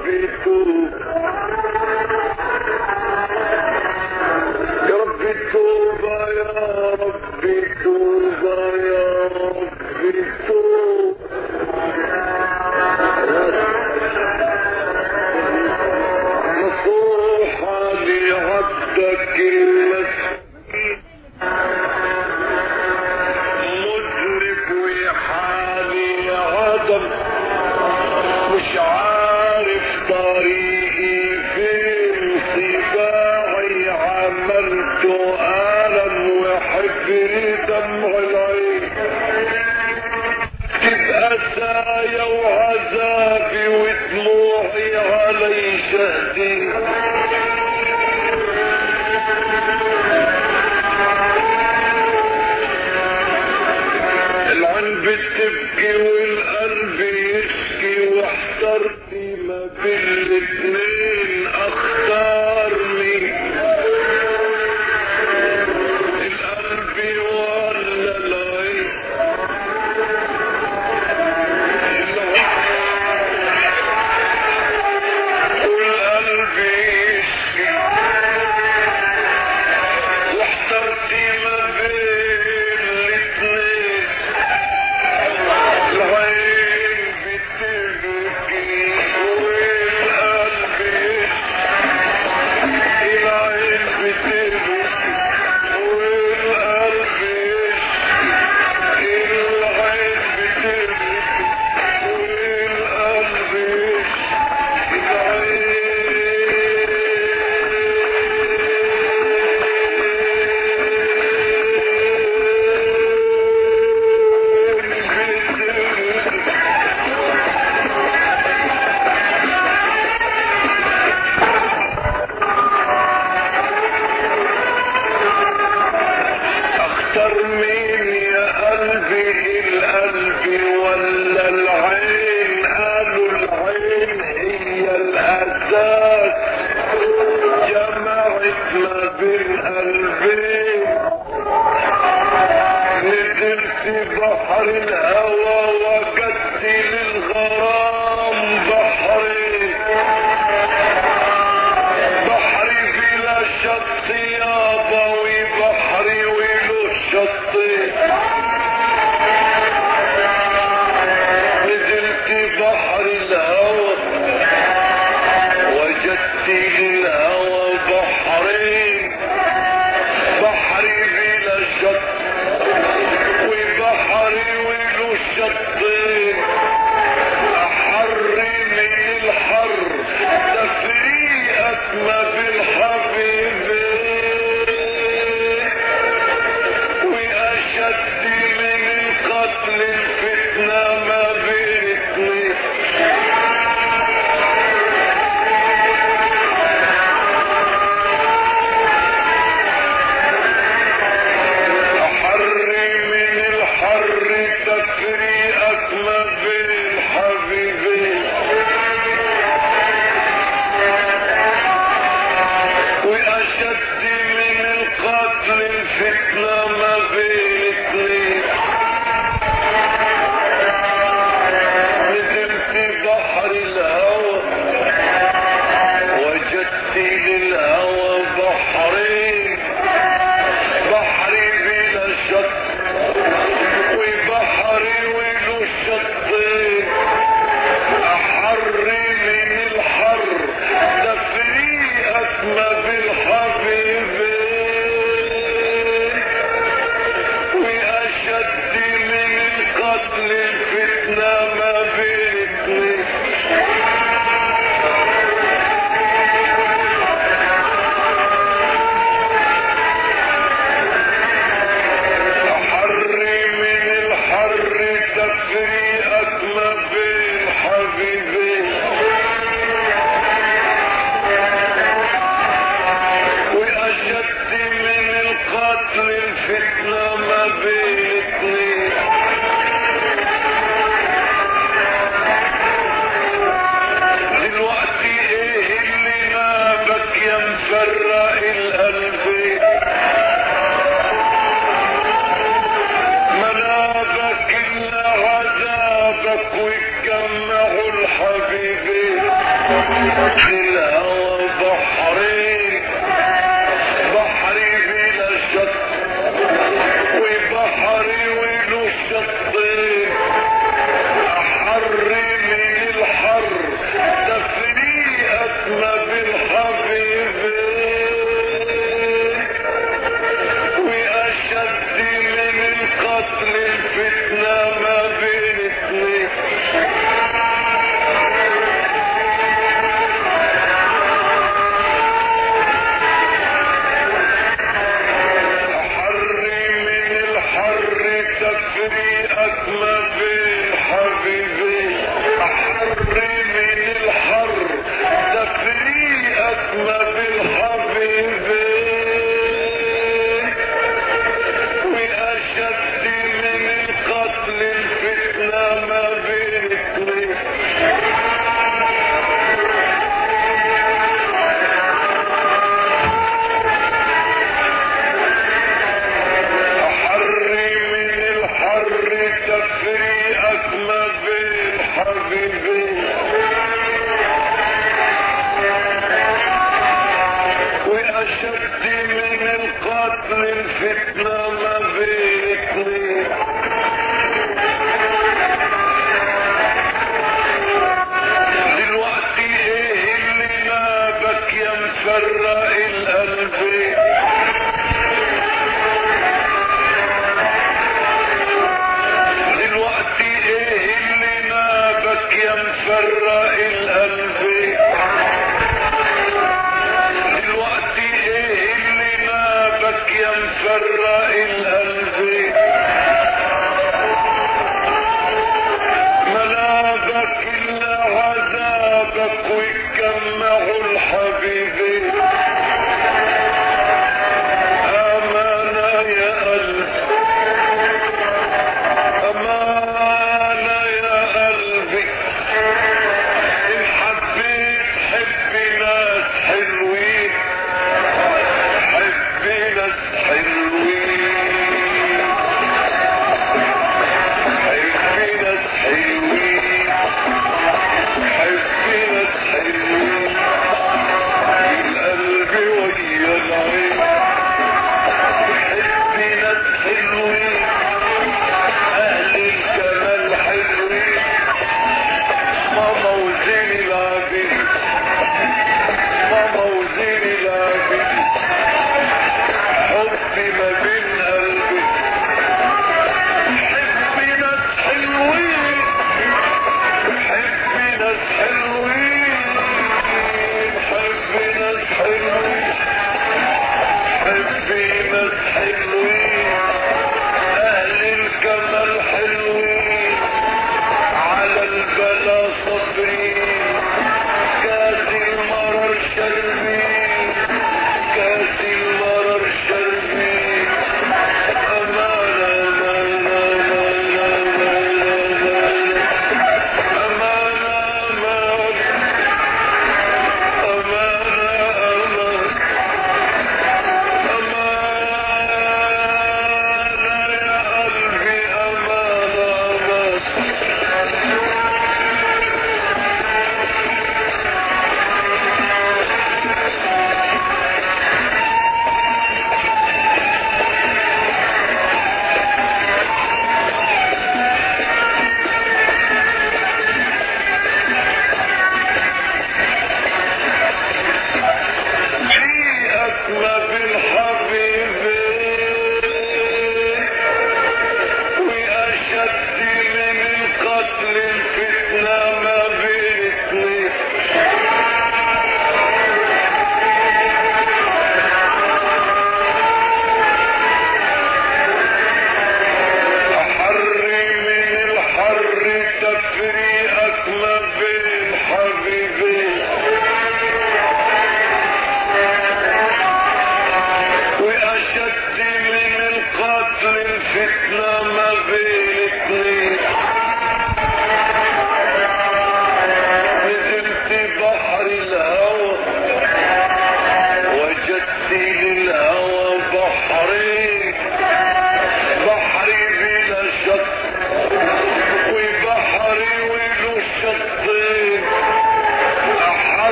ربي توب يا ربي توبة يا ربي توبة يا ربي توب نصوحة لعبدك المسكين مذنب وحالي عدم مش عارف طريقي فين صباعي عملت ألم وحفري دمع العين تبقى سايا وعذابي ودموعي علي شهدي العين بتبكي والقلب يشكي واحترت ما بين الاتنين اختار مين القلب ولا العين والقلب يشكي واحترت ما بين الاتنين العين بتبكي والقلب يشكي العين بتبكي والقلب يشكي العين بتبكي والقلب يشكي اختار مين يا قلبي القلب ولا العين قالوا العين هي الاساس جمعت ما بين قلبين نزلت بحر الهوى وجدت للغرام بحري بحري بلا شط يابا وبحري وله شطين نزلت بحر الهوى وجدت للهوى بحرين بحري بلا شط وبحري وله شط قتل الفتنة ما بين اتنين. دلوقتي ايه اللي نابك يا مفرق القلبين؟ دلوقتي ايه اللي نابك يا مفرق القلبين؟ دلوقتي ايه اللي نابك يا مفرق القلبين؟ ما نابك الا عذابك ويجمعوا الحبيبين. امانة يا قلبي، امانة يا قلبي، ان حبيت حبي ناس حلوين، حبي ناس حلوين، حبي ناس حلوين، حبي ناس حلوين، القلب ويا العين، حبي ناس حلوين، اهل الجمال حلوين، ماما وزين العابدين، ماما وزين العابدين، حبي ما بين قلبي، حبي ناس حلوين، حبي ناس حلوين، حبي ناس حلوين، حبي ناس حلوين.